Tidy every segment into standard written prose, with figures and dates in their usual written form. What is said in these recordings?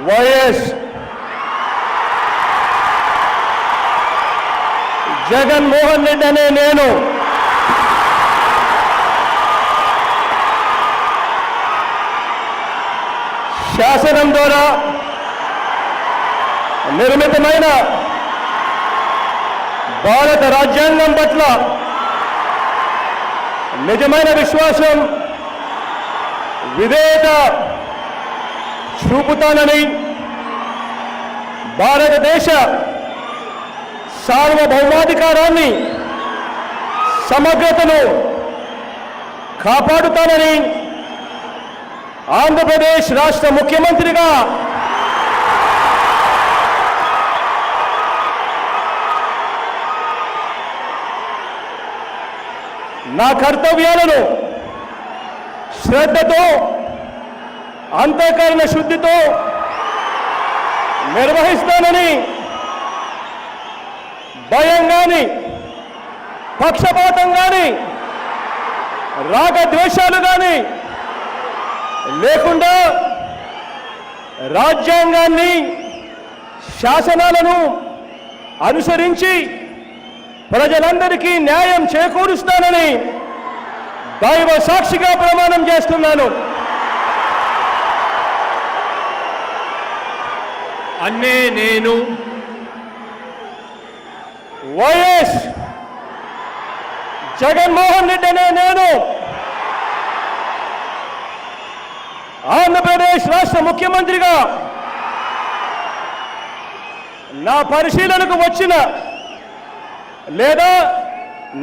YS Jaganmohan Reddy అనే నేను శాసనం ద్వారా నిర్మితమైన భారత రాజ్యాంగం పట్ల నిజమైన విశ్వాసం విధేయత చూపుతానని భారతదేశ సార్వభౌమాధికారాన్ని సమగ్రతను కాపాడుతానని ఆంధ్రప్రదేశ్ రాష్ట్ర ముఖ్యమంత్రిగా నా కర్తవ్యాలను శ్రద్ధతో అంతఃకరణ శుద్ధితో నిర్వహిస్తానని భయం కానీ పక్షపాతం కానీ రాగద్వేషాలు కానీ లేకుండా రాజ్యాంగాన్ని శాసనాలను అనుసరించి ప్రజలందరికీ న్యాయం చేకూరుస్తానని దైవ సాక్షిగా ప్రమాణం చేస్తున్నాను. అన్నే నేను వైఎస్ జగన్మోహన్ రెడ్డి అనే నేను ఆంధ్రప్రదేశ్ రాష్ట్ర ముఖ్యమంత్రిగా నా పరిశీలనకు వచ్చిన లేదా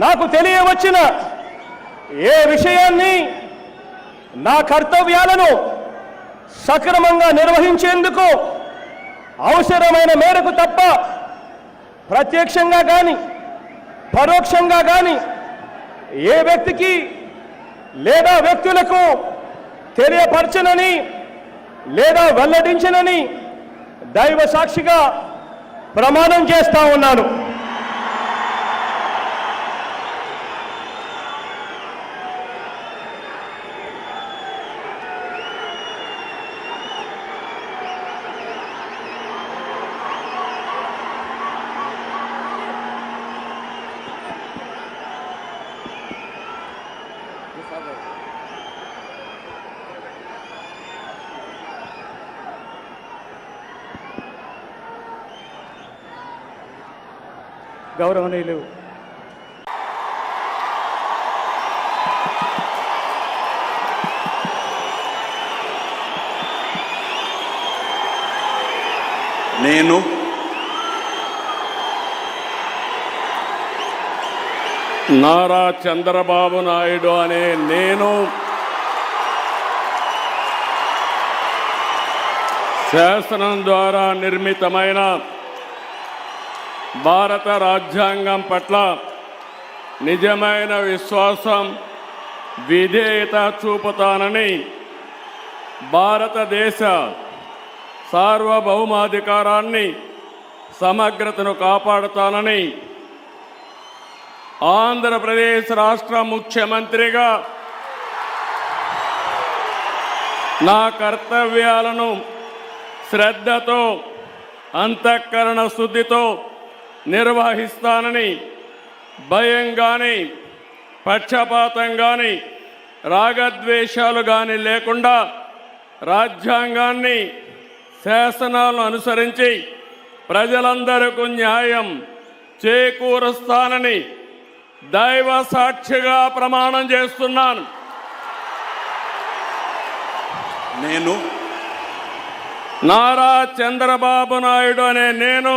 నాకు తెలియవచ్చిన ఏ విషయాన్ని నా కర్తవ్యాలను సక్రమంగా నిర్వహించేందుకు అవసరమైన మేరకు తప్ప ప్రత్యక్షంగా కానీ పరోక్షంగా కానీ ఏ వ్యక్తికి లేదా వ్యక్తులకు తెలియపరచనని లేదా వెల్లడించనని దైవ సాక్షిగా ప్రమాణం చేస్తా ఉన్నాను. గౌరవనీయులు నేను నారా చంద్రబాబు నాయుడు అనే నేను శాసనం ద్వారా నిర్మితమైన భారత రాజ్యాంగం పట్ల నిజమైన విశ్వాసం విధేయత చూపుతానని భారతదేశ సార్వభౌమాధికారాన్ని సమగ్రతను కాపాడుతానని ఆంధ్రప్రదేశ్ రాష్ట్ర ముఖ్యమంత్రిగా నా కర్తవ్యాలను శ్రద్ధతో అంతఃకరణ శుద్ధితో నిర్వహిస్తానని భయం కానీ పక్షపాతం కానీ రాగద్వేషాలు కానీ లేకుండా రాజ్యాంగాన్ని శాసనాలను అనుసరించి ప్రజలందరికీ న్యాయం చేకూరుస్తానని దైవ సాక్షిగా ప్రమాణం చేస్తున్నాను. నేను నారా చంద్రబాబు నాయుడు అనే నేను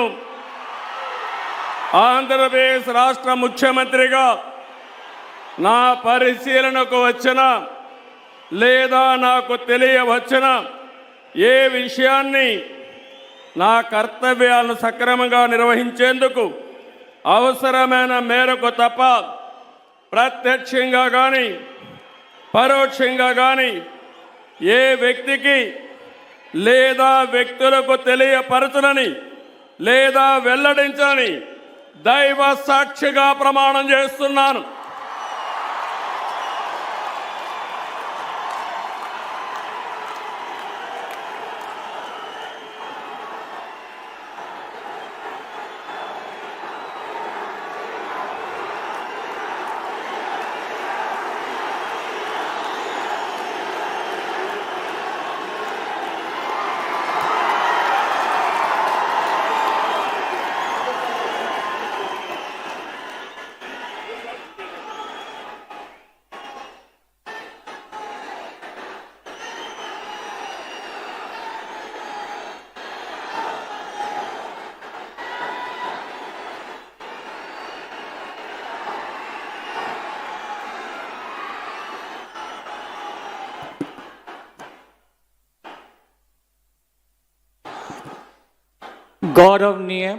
ఆంధ్రప్రదేశ్ రాష్ట్ర ముఖ్యమంత్రిగా నా పరిశీలనకు వచ్చిన లేదా నాకు తెలియవచ్చిన ఏ విషయాన్ని నా కర్తవ్యాలను సక్రమంగా నిర్వహించేందుకు అవసరమైన మేరకు తప్ప ప్రత్యక్షంగా కానీ పరోక్షంగా కానీ ఏ వ్యక్తికి లేదా వ్యక్తులకు తెలియపరచనని లేదా వెల్లడించని దైవ సాక్షిగా ప్రమాణం చేస్తున్నాను. गौरवनीय